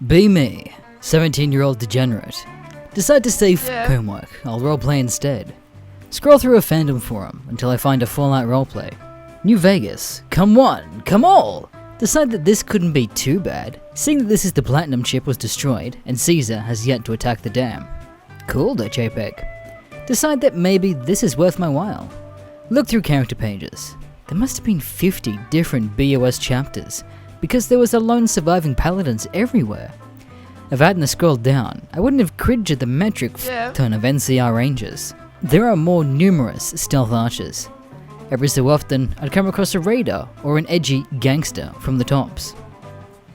Be me, 17-year-old degenerate. Decide to save homework, I'll roleplay instead. Scroll through a fandom forum until I find a Fallout roleplay. New Vegas, come one, come all! Decide that this couldn't be too bad, seeing that this is the platinum chip was destroyed and Caesar has yet to attack the dam. Cool.jpg. Decide that maybe this is worth my while. Look through character pages. There must have been 50 different BOS chapters, because there was a lone surviving paladins everywhere. If I hadn't scrolled down, I wouldn't have cringed at the metric ton of NCR rangers. There are more numerous stealth archers. Every so often, I'd come across a raider or an edgy gangster from the tops.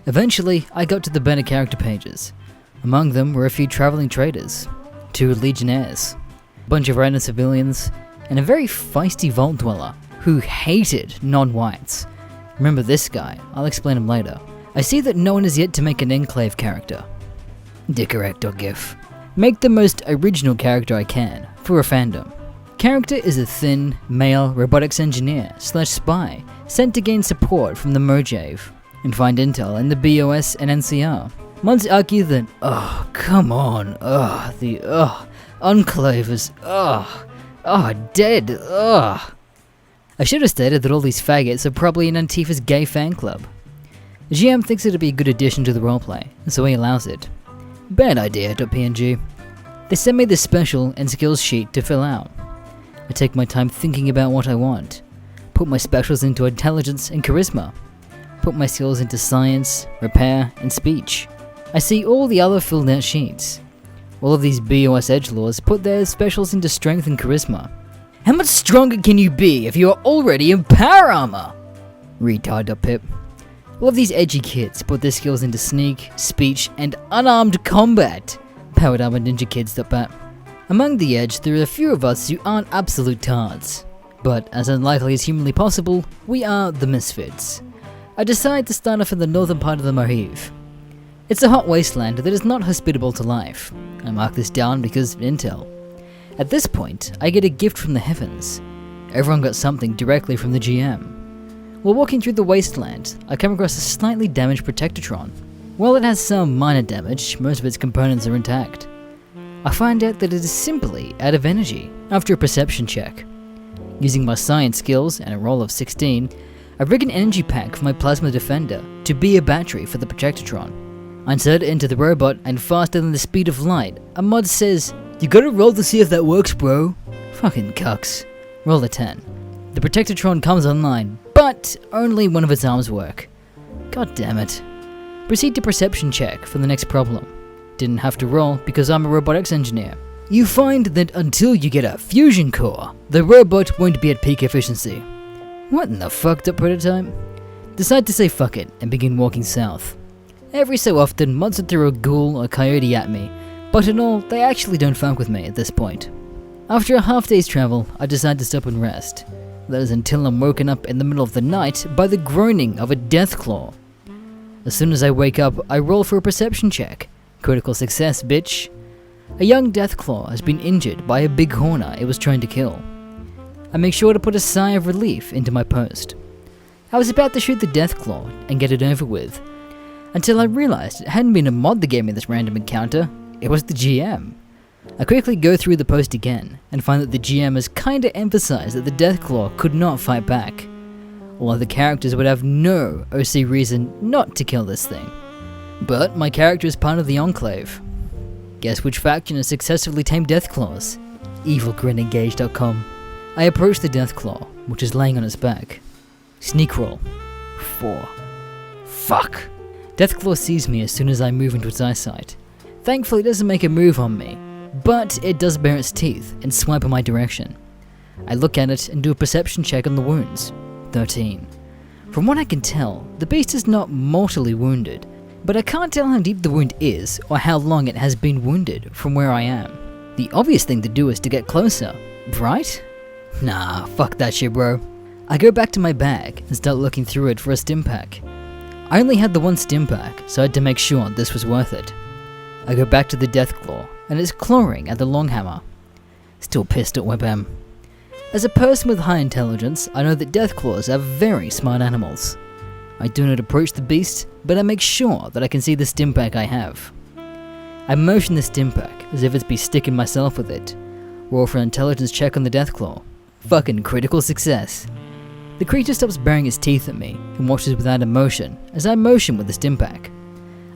Eventually, I got to the better character pages. Among them were a few traveling traders, 2 legionnaires, a bunch of random civilians, and a very feisty vault dweller who hated non-whites. Remember this guy, I'll explain him later. I see that no one has yet to make an Enclave character. Decorrect.gif. Make the most original character I can, for a fandom. Character is a thin, male robotics engineer / spy sent to gain support from the Mojave and find intel in the BOS and NCR. Mods argue that, come on, the Enclave is, dead, I should have stated that all these faggots are probably in Antifa's gay fan club. The GM thinks it'd be a good addition to the roleplay, so he allows it. Bad idea.png. They send me this special and skills sheet to fill out. I take my time thinking about what I want. Put my specials into intelligence and charisma. Put my skills into science, repair, and speech. I see all the other filled out sheets. All of these BOS edgelords put their specials into strength and charisma. How much stronger can you be if you are already in power armor? Retard.pip. All of these edgy kids put their skills into sneak, speech, and unarmed combat. Powered armor ninja kids.bat. Among the edge, there are a few of us who aren't absolute tards. But as unlikely as humanly possible, we are the misfits. I decide to start off in the northern part of the Mojave. It's a hot wasteland that is not hospitable to life. I mark this down because intel. At this point, I get a gift from the heavens. Everyone got something directly from the GM. While walking through the wasteland, I come across a slightly damaged Protectotron. While it has some minor damage, most of its components are intact. I find out that it is simply out of energy after a perception check. Using my science skills and a roll of 16, I rig an energy pack for my plasma defender to be a battery for the Protectotron. I insert it into the robot, and faster than the speed of light, a mod says, "You gotta roll to see if that works, bro." Fucking cucks. Roll a 10. The Protectotron comes online, but only one of its arms work. God damn it. Proceed to perception check for the next problem. Didn't have to roll because I'm a robotics engineer. You find that until you get a fusion core, the robot won't be at peak efficiency. What in the fucked up prototype? Decide to say fuck it and begin walking south. Every so often, mods would throw a ghoul or coyote at me, but in all, they actually don't fuck with me at this point. After a half day's travel, I decide to stop and rest. That is until I'm woken up in the middle of the night by the groaning of a deathclaw. As soon as I wake up, I roll for a perception check. Critical success, bitch. A young deathclaw has been injured by a big horner it was trying to kill. I make sure to put a sigh of relief into my post. I was about to shoot the deathclaw and get it over with, until I realized it hadn't been a mod that gave me this random encounter, it was the GM. I quickly go through the post again, and find that the GM has kinda emphasized that the Deathclaw could not fight back. All other characters would have no OC reason not to kill this thing. But my character is part of the Enclave. Guess which faction has successfully tamed Deathclaws? EvilGrinEngage.com. I approach the Deathclaw, which is laying on its back. Sneak roll. 4. Fuck. Deathclaw sees me as soon as I move into its eyesight. Thankfully it doesn't make a move on me, but it does bare its teeth and swipe in my direction. I look at it and do a perception check on the wounds. 13. From what I can tell, the beast is not mortally wounded, but I can't tell how deep the wound is or how long it has been wounded from where I am. The obvious thing to do is to get closer, right? Nah, fuck that shit, bro. I go back to my bag and start looking through it for a stim pack. I only had the one stim pack, so I had to make sure this was worth it. I go back to the Deathclaw, and it's clawing at the Longhammer. Still pissed at WebM. As a person with high intelligence, I know that Deathclaws are very smart animals. I do not approach the beast, but I make sure that I can see the Stimpak I have. I motion the Stimpak as if it's be sticking myself with it. Roll for an intelligence check on the Deathclaw. Fucking critical success. The creature stops baring its teeth at me and watches without emotion as I motion with the Stimpak.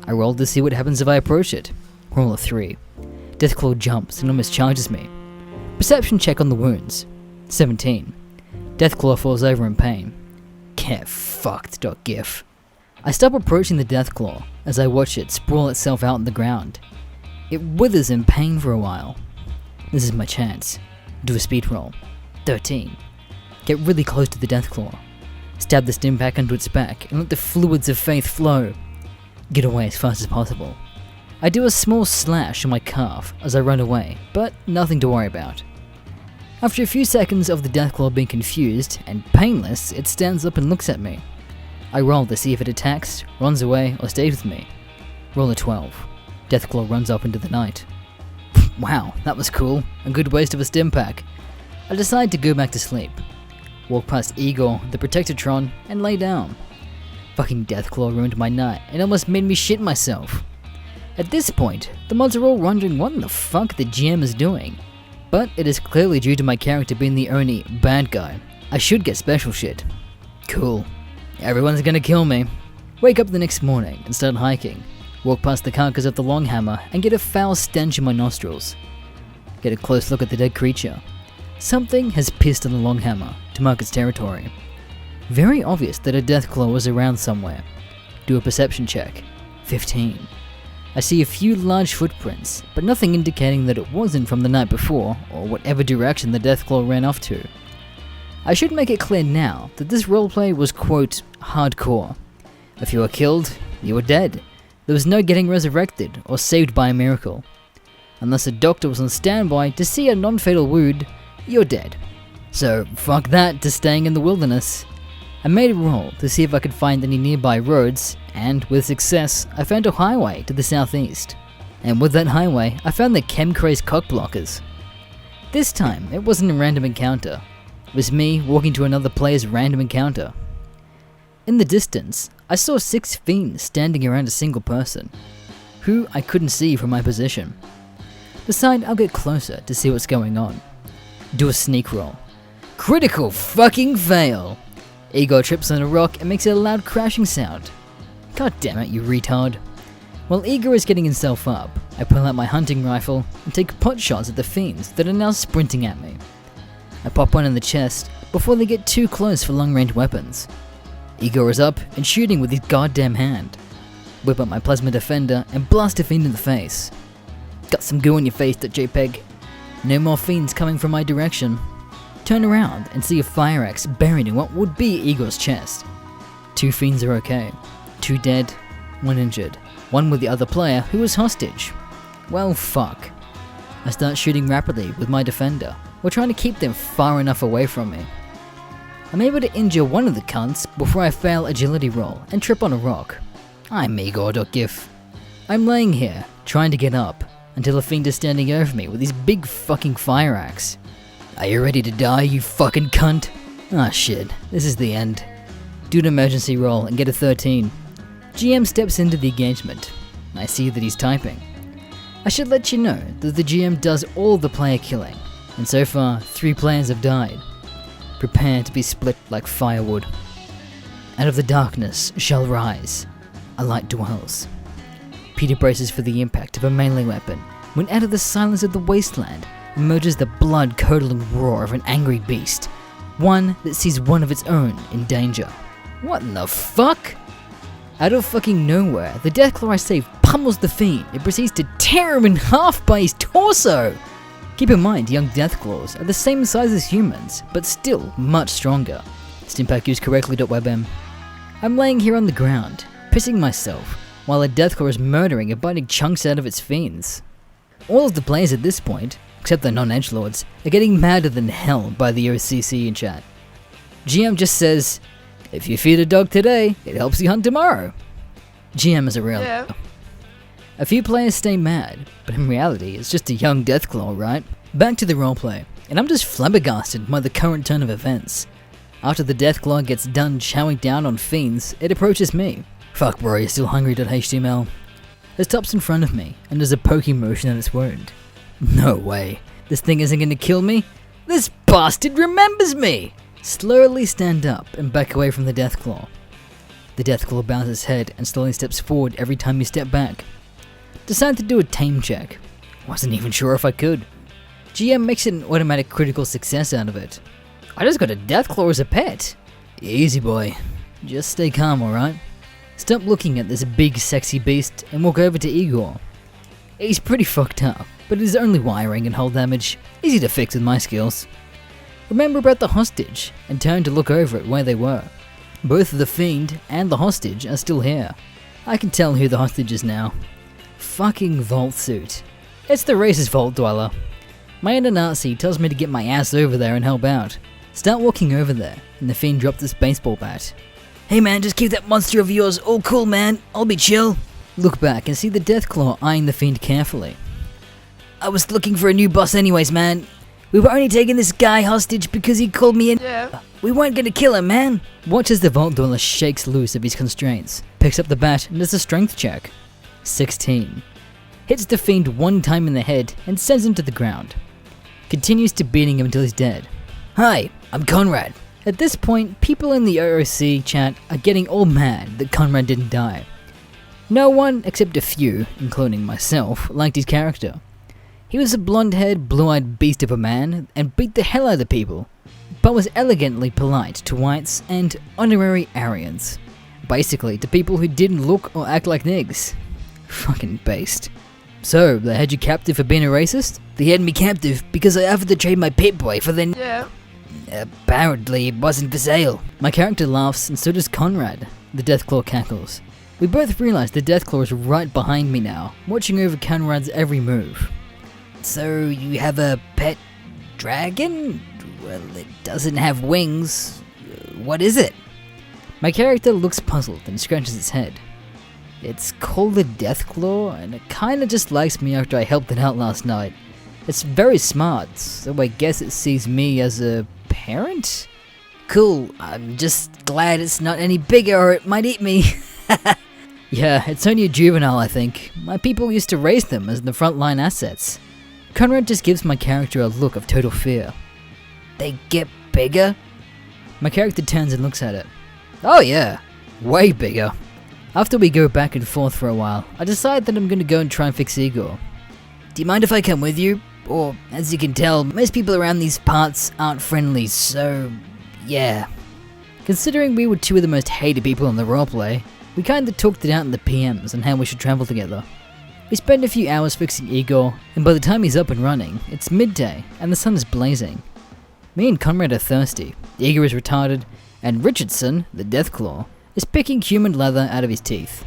I roll to see what happens if I approach it. Roll a 3. Deathclaw jumps and almost charges me. Perception check on the wounds. 17. Deathclaw falls over in pain. Get fucked.gif. I stop approaching the Deathclaw as I watch it sprawl itself out on the ground. It withers in pain for a while. This is my chance. Do a speed roll. 13. Get really close to the Deathclaw. Stab the Stimpak onto its back and let the fluids of faith flow. Get away as fast as possible. I do a small slash on my calf as I run away, but nothing to worry about. After a few seconds of the Deathclaw being confused and painless, it stands up and looks at me. I roll to see if it attacks, runs away, or stays with me. Roll a 12. Deathclaw runs off into the night. Wow, that was cool. A good waste of a Stimpak. I decide to go back to sleep. Walk past Igor, the Protectotron, and lay down. Fucking Deathclaw ruined my night and almost made me shit myself. At this point, the mods are all wondering what the fuck the GM is doing. But it is clearly due to my character being the only bad guy. I should get special shit. Cool. Everyone's gonna kill me. Wake up the next morning and start hiking. Walk past the carcass of the Longhammer and get a foul stench in my nostrils. Get a close look at the dead creature. Something has pissed on the Longhammer to mark its territory. Very obvious that a Deathclaw was around somewhere. Do a perception check. 15. I see a few large footprints, but nothing indicating that it wasn't from the night before, or whatever direction the Deathclaw ran off to. I should make it clear now that this roleplay was quote, hardcore. If you were killed, you were dead. There was no getting resurrected or saved by a miracle. Unless a doctor was on standby to see a non-fatal wound, you're dead. So fuck that to staying in the wilderness. I made a roll to see if I could find any nearby roads, and with success, I found a highway to the southeast. And with that highway, I found the Chemcraze cockblockers. This time, it wasn't a random encounter. It was me walking to another player's random encounter. In the distance, I saw 6 fiends standing around a single person, who I couldn't see from my position. Decide I'll get closer to see what's going on. Do a sneak roll. Critical fucking fail! Igor trips on a rock and makes a loud crashing sound. God damn it, you retard. While Igor is getting himself up, I pull out my hunting rifle and take pot shots at the fiends that are now sprinting at me. I pop one in the chest before they get too close for long-range weapons. Igor is up and shooting with his goddamn hand. Whip up my plasma defender and blast a fiend in the face. Got some goo on your face, JPEG. No more fiends coming from my direction. Turn around and see a fire axe buried in what would be Igor's chest. 2 fiends are okay. 2 dead, 1 injured. 1 with the other player who was hostage. Well, fuck. I start shooting rapidly with my defender, while trying to keep them far enough away from me. I'm able to injure one of the cunts before I fail agility roll and trip on a rock. I'm Igor.gif. I'm laying here, trying to get up, until a fiend is standing over me with his big fucking fire axe. Are you ready to die, you fucking cunt? Ah shit, this is the end. Do an emergency roll and get a 13. GM steps into the engagement. I see that he's typing. I should let you know that the GM does all the player killing, and so far 3 players have died. Prepare to be split like firewood. Out of the darkness shall rise a light dwells. Peter braces for the impact of a melee weapon, when out of the silence of the wasteland emerges the blood-curdling roar of an angry beast, one that sees one of its own in danger. What in the fuck? Out of fucking nowhere, the Deathclaw I saved pummels the fiend and proceeds to tear him in half by his torso! Keep in mind, young Deathclaws are the same size as humans, but still much stronger. Stimpak used correctly.webm. I'm laying here on the ground, pissing myself, while a Deathclaw is murdering and biting chunks out of its fiends. All of the players at this point, except the non-edgelords, are getting madder than hell by the OCC in chat. GM just says, if you feed a dog today, it helps you hunt tomorrow. GM is a real... Yeah. A few players stay mad, but in reality it's just a young Deathclaw, right? Back to the roleplay, and I'm just flabbergasted by the current turn of events. After the Deathclaw gets done chowing down on fiends, it approaches me. Fuck bro, you're still hungry.html. It stops in front of me and does a poking motion at its wound. No way. This thing isn't gonna kill me? This bastard remembers me! Slowly stand up and back away from the Deathclaw. The Deathclaw bows its head and slowly steps forward every time you step back. Decide to do a tame check. Wasn't even sure if I could. GM makes an automatic critical success out of it. I just got a Deathclaw as a pet. Easy boy. Just stay calm, alright? Stop looking at this big sexy beast and walk over to Igor. He's pretty fucked up, but his only wiring and hull damage, easy to fix with my skills. Remember about the hostage and turn to look over at where they were. Both the fiend and the hostage are still here. I can tell who the hostage is now. Fucking Vault Suit. It's the racist Vault Dweller. My inner Nazi tells me to get my ass over there and help out. Start walking over there, and the fiend drops this baseball bat. Hey man, just keep that monster of yours all cool man, I'll be chill. Look back and see the Deathclaw eyeing the fiend carefully. I was looking for a new boss anyways man. We were only taking this guy hostage because he called me in. Yeah. We weren't gonna kill him man. Watch as the Vault Dweller shakes loose of his constraints, picks up the bat and does a strength check. 16. Hits the fiend one time in the head and sends him to the ground. Continues to beating him until he's dead. Hi, I'm Conrad. At this point, people in the OOC chat are getting all mad that Conrad didn't die. No one, except a few, including myself, liked his character. He was a blonde-haired, blue-eyed beast of a man and beat the hell out of people, but was elegantly polite to whites and honorary Aryans. Basically, to people who didn't look or act like niggas. Fucking based. So, they had you captive for being a racist? They had me captive because I offered to trade my Pip-Boy for their... Yeah. Apparently it wasn't for sale. My character laughs and so does Conrad. The Deathclaw cackles. We both realize the Deathclaw is right behind me now, watching over Conrad's every move. So you have a pet dragon? Well, it doesn't have wings. What is it? My character looks puzzled and scratches its head. It's called the Deathclaw, and it kinda just likes me after I helped it out last night. It's very smart, so I guess it sees me as a parent? Cool, I'm just glad it's not any bigger or it might eat me. Yeah, it's only a juvenile I think. My people used to raise them as the frontline assets. Conrad just gives my character a look of total fear. They get bigger? My character turns and looks at it. Oh yeah, way bigger. After we go back and forth for a while, I decide that I'm gonna go and try and fix Igor. Do you mind if I come with you? Or, as you can tell, most people around these parts aren't friendly, so... yeah. Considering we were two of the most hated people in the roleplay, we kinda talked it out in the PMs on how we should travel together. We spend a few hours fixing Igor, and by the time he's up and running, it's midday, and the sun is blazing. Me and Conrad are thirsty, Igor is retarded, and Richardson, the Deathclaw, is picking human leather out of his teeth.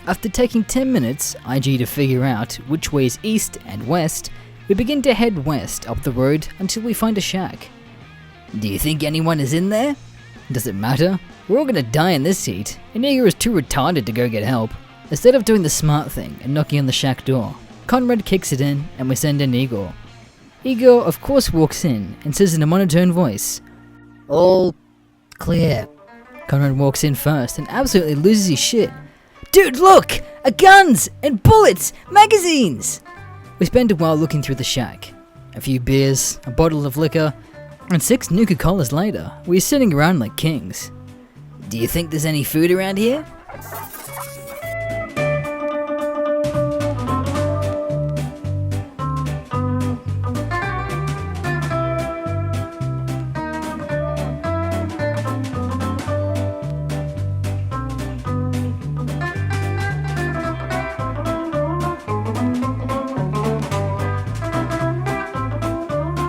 After taking 10 minutes, IG to figure out which way is east and west, we begin to head west up the road until we find a shack. Do you think anyone is in there? Does it matter? We're all gonna die in this heat, and Igor is too retarded to go get help. Instead of doing the smart thing and knocking on the shack door, Conrad kicks it in and we send in Igor. Igor of course walks in and says in a monotone voice, "All clear." Conrad walks in first and absolutely loses his shit. Dude, look! Guns! And bullets! Magazines! We spend a while looking through the shack. A few beers, a bottle of liquor, and 6 Nuka-Colas later, we're sitting around like kings. Do you think there's any food around here?